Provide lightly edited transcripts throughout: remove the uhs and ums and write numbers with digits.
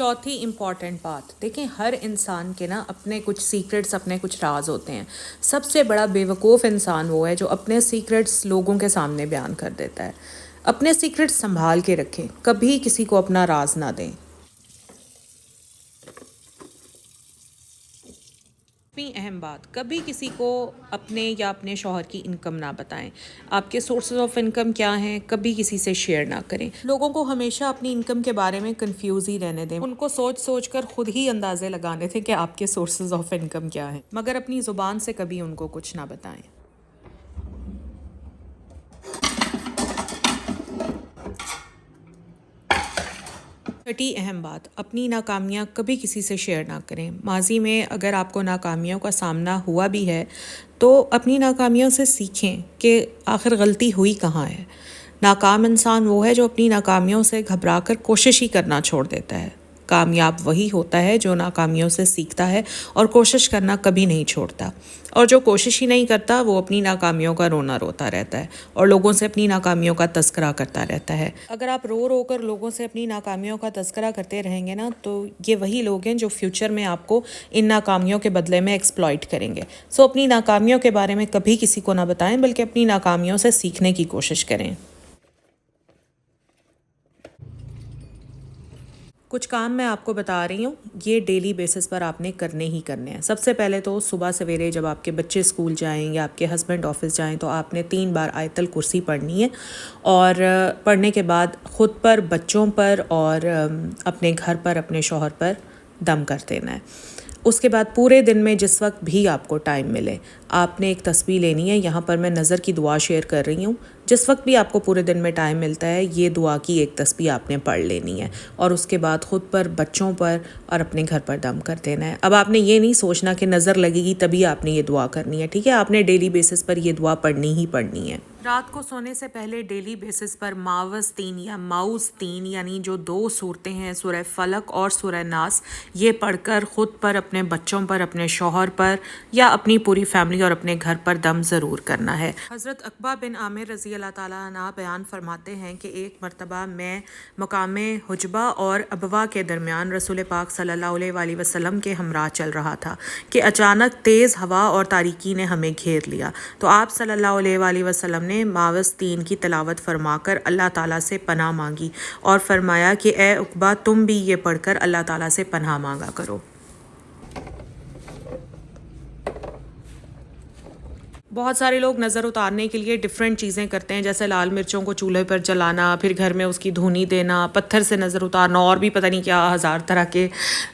چوتھی امپورٹنٹ بات، دیکھیں ہر انسان کے نا اپنے کچھ سیکرٹس، اپنے کچھ راز ہوتے ہیں. سب سے بڑا بیوقوف انسان وہ ہے جو اپنے سیکرٹس لوگوں کے سامنے بیان کر دیتا ہے. اپنے سیکرٹس سنبھال کے رکھیں، کبھی کسی کو اپنا راز نہ دیں. اہم بات، کبھی کسی کو اپنے یا اپنے شوہر کی انکم نہ بتائیں. آپ کے سورسز آف انکم کیا ہیں کبھی کسی سے شیئر نہ کریں. لوگوں کو ہمیشہ اپنی انکم کے بارے میں کنفیوز ہی رہنے دیں. ان کو سوچ کر خود ہی اندازے لگانے تھے کہ آپ کے سورسز آف انکم کیا ہیں، مگر اپنی زبان سے کبھی ان کو کچھ نہ بتائیں. چھٹی اہم بات، اپنی ناکامیاں کبھی کسی سے شیئر نہ کریں. ماضی میں اگر آپ کو ناکامیوں کا سامنا ہوا بھی ہے تو اپنی ناکامیوں سے سیکھیں کہ آخر غلطی ہوئی کہاں ہے. ناکام انسان وہ ہے جو اپنی ناکامیوں سے گھبرا کر کوشش ہی کرنا چھوڑ دیتا ہے. کامیاب وہی ہوتا ہے جو ناکامیوں سے سیکھتا ہے اور کوشش کرنا کبھی نہیں چھوڑتا. اور جو کوشش ہی نہیں کرتا وہ اپنی ناکامیوں کا رونا روتا رہتا ہے اور لوگوں سے اپنی ناکامیوں کا تذکرہ کرتا رہتا ہے. اگر آپ رو کر لوگوں سے اپنی ناکامیوں کا تذکرہ کرتے رہیں گے نا تو یہ وہی لوگ ہیں جو فیوچر میں آپ کو ان ناکامیوں کے بدلے میں ایکسپلائٹ کریں گے. سو اپنی ناکامیوں کے بارے میں کبھی کسی کو نہ بتائیں بلکہ اپنی ناکامیوں سے سیکھنے کی کوشش کریں. کچھ کام میں آپ کو بتا رہی ہوں، یہ ڈیلی بیسس پر آپ نے کرنے ہی کرنے ہیں. سب سے پہلے تو صبح سویرے جب آپ کے بچے اسکول جائیں یا آپ کے ہسبینڈ آفس جائیں تو آپ نے 3 بار آیت الکرسی پڑھنی ہے، اور پڑھنے کے بعد خود پر، بچوں پر اور اپنے گھر پر، اپنے شوہر پر دم کر دینا ہے. اس کے بعد پورے دن میں جس وقت بھی آپ کو ٹائم ملے آپ نے ایک تسبیح لینی ہے. یہاں پر میں نظر کی دعا شیئر کر رہی ہوں. جس وقت بھی آپ کو پورے دن میں ٹائم ملتا ہے یہ دعا کی ایک تسبیح آپ نے پڑھ لینی ہے، اور اس کے بعد خود پر، بچوں پر اور اپنے گھر پر دم کر دینا ہے. اب آپ نے یہ نہیں سوچنا کہ نظر لگے گی تبھی آپ نے یہ دعا کرنی ہے، ٹھیک ہے؟ آپ نے ڈیلی بیسس پر یہ دعا پڑھنی ہی پڑھنی ہے. رات کو سونے سے پہلے ڈیلی بیسس پر معوذتین یا معوذتین یعنی جو 2 صورتیں ہیں سورہ فلق اور سورہ ناس، یہ پڑھ کر خود پر، اپنے بچوں پر، اپنے شوہر پر یا اپنی پوری فیملی اور اپنے گھر پر دم ضرور کرنا ہے. حضرت عقبہ بن عامر رضی اللہ تعالیٰ عنہ بیان فرماتے ہیں کہ ایک مرتبہ میں مقام حجبہ اور ابوا کے درمیان رسول پاک صلی اللہ علیہ وآلہ وسلم کے ہمراہ چل رہا تھا کہ اچانک تیز ہوا اور تاریکی نے ہمیں گھیر لیا. تو آپ صلی اللہ علیہ وآلہ وسلم نے معوذتین کی تلاوت فرما کر اللہ تعالیٰ سے پناہ مانگی اور فرمایا کہ اے عقبہ تم بھی یہ پڑھ کر اللہ تعالیٰ سے پناہ مانگا کرو. بہت سارے لوگ نظر اتارنے کے لیے ڈیفرنٹ چیزیں کرتے ہیں، جیسے لال مرچوں کو چولہے پر جلانا، پھر گھر میں اس کی دھونی دینا، پتھر سے نظر اتارنا، اور بھی پتہ نہیں کیا ہزار طرح کے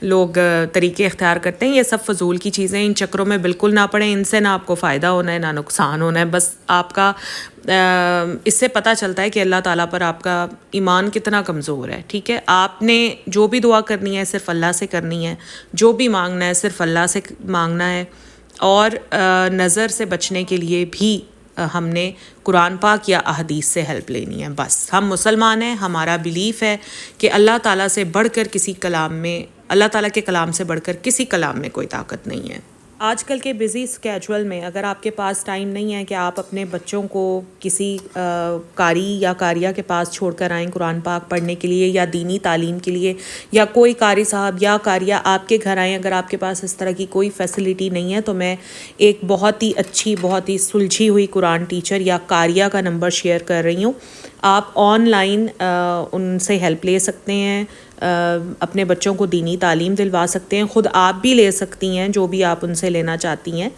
لوگ طریقے اختیار کرتے ہیں. یہ سب فضول کی چیزیں، ان چکروں میں بالکل نہ پڑیں. ان سے نہ آپ کو فائدہ ہونا ہے نہ نقصان ہونا ہے. بس آپ کا اس سے پتہ چلتا ہے کہ اللہ تعالیٰ پر آپ کا ایمان کتنا کمزور ہے. ٹھیک ہے، آپ نے جو بھی دعا کرنی ہے صرف اللہ سے کرنی ہے، جو بھی مانگنا ہے صرف اللہ سے مانگنا ہے. اور نظر سے بچنے کے لیے بھی ہم نے قرآن پاک یا احادیث سے ہیلپ لینی ہے. بس ہم مسلمان ہیں، ہمارا بیلیف ہے کہ اللہ تعالیٰ سے بڑھ کر کسی کلام میں، اللہ تعالیٰ کے کلام سے بڑھ کر کسی کلام میں کوئی طاقت نہیں ہے. آج کل کے بزی اسکیجول میں اگر آپ کے پاس ٹائم نہیں ہے کہ آپ اپنے بچوں کو کسی قاری یا قاریہ کے پاس چھوڑ کر آئیں قرآن پاک پڑھنے کے لیے یا دینی تعلیم کے لیے، یا کوئی قاری صاحب یا قاریہ آپ کے گھر آئیں، اگر آپ کے پاس اس طرح کی کوئی فیسلٹی نہیں ہے تو میں ایک بہت ہی اچھی، بہت ہی سلجھی ہوئی قرآن ٹیچر یا قاریہ کا نمبر شیئر کر رہی ہوں. آپ آن لائن ان سے ہیلپ لے سکتے ہیں، اپنے بچوں کو دینی تعلیم دلوا سکتے ہیں، خود آپ بھی لے سکتی ہیں جو بھی آپ ان سے لینا چاہتی ہیں.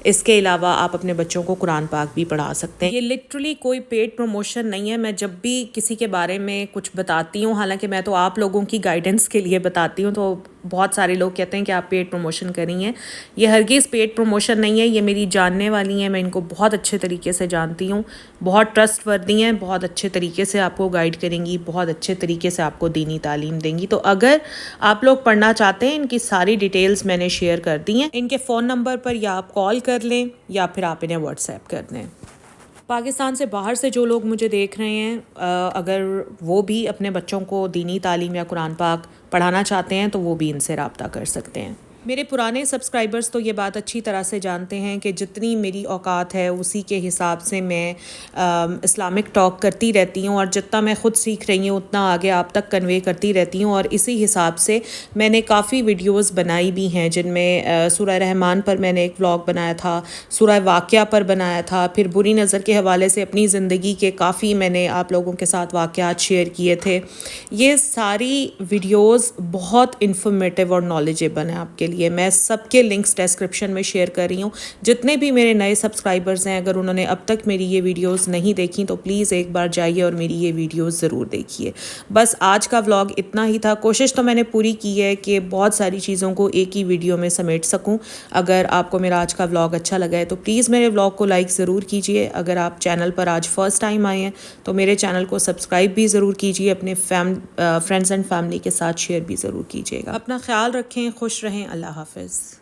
اس کے علاوہ آپ اپنے بچوں کو قرآن پاک بھی پڑھا سکتے ہیں. یہ لٹرلی کوئی پیڈ پروموشن نہیں ہے. میں جب بھی کسی کے بارے میں کچھ بتاتی ہوں، حالانکہ میں تو آپ لوگوں کی گائیڈنس کے لیے بتاتی ہوں، تو بہت سارے لوگ کہتے ہیں کہ آپ پیڈ پروموشن کر رہی ہیں. یہ ہرگز پیڈ پروموشن نہیں ہے. یہ میری جاننے والی ہیں، میں ان کو بہت اچھے طریقے سے جانتی ہوں، بہت ٹرسٹ وردی ہیں، بہت اچھے طریقے سے آپ کو گائیڈ کریں گی، بہت اچھے طریقے سے آپ کو دینی تعلیم دیں گی. تو اگر آپ لوگ پڑھنا چاہتے ہیں، ان کی ساری ڈیٹیلز میں نے شیئر کر دی ہیں. ان کے فون نمبر پر یا آپ کال کر لیں یا پھر آپ انہیں واٹس ایپ کر دیں. پاکستان سے باہر سے جو لوگ مجھے دیکھ رہے ہیں، اگر وہ بھی اپنے بچوں کو دینی تعلیم یا قرآن پاک پڑھانا چاہتے ہیں تو وہ بھی ان سے رابطہ کر سکتے ہیں. میرے پرانے سبسکرائبرز تو یہ بات اچھی طرح سے جانتے ہیں کہ جتنی میری اوقات ہے اسی کے حساب سے میں اسلامک ٹاک کرتی رہتی ہوں، اور جتنا میں خود سیکھ رہی ہوں اتنا آگے آپ تک کنوے کرتی رہتی ہوں، اور اسی حساب سے میں نے کافی ویڈیوز بنائی بھی ہیں جن میں سورہ رحمان پر میں نے ایک ولاگ بنایا تھا، سورہ واقعہ پر بنایا تھا، پھر بری نظر کے حوالے سے اپنی زندگی کے کافی میں نے آپ لوگوں کے ساتھ واقعات شیئر کیے تھے۔ یہ ساری ویڈیوز بہت انفارمیٹیو اور نالجیبل ہیں آپ کے لیے، میں سب کے لنکس ڈسکرپشن میں شیئر کر رہی ہوں۔ جتنے بھی میرے نئے سبسکرائبرز ہیں اگر انہوں نے اب تک میری یہ ویڈیوز نہیں دیکھی تو پلیز ایک بار جائیے اور میری یہ ویڈیوز ضرور دیکھیے۔ بس آج کا ولاگ اتنا ہی تھا، کوشش تو میں نے پوری کی ہے کہ بہت ساری چیزوں کو ایک ہی ویڈیو میں سمیٹ سکوں۔ اگر آپ کو میرا آج کا ولاگ اچھا لگا ہے تو پلیز میرے ولاگ کو لائک ضرور کیجیے۔ اگر آپ چینل پر آج فرسٹ ٹائم آئے ہیں تو میرے چینل کو سبسکرائب بھی ضرور کیجیے، اپنے فرینڈز اینڈ فیملی کے ساتھ شیئر بھی ضرور کیجیے گا۔ اپنا خیال رکھیں، خوش رہیں، اللہ حافظ۔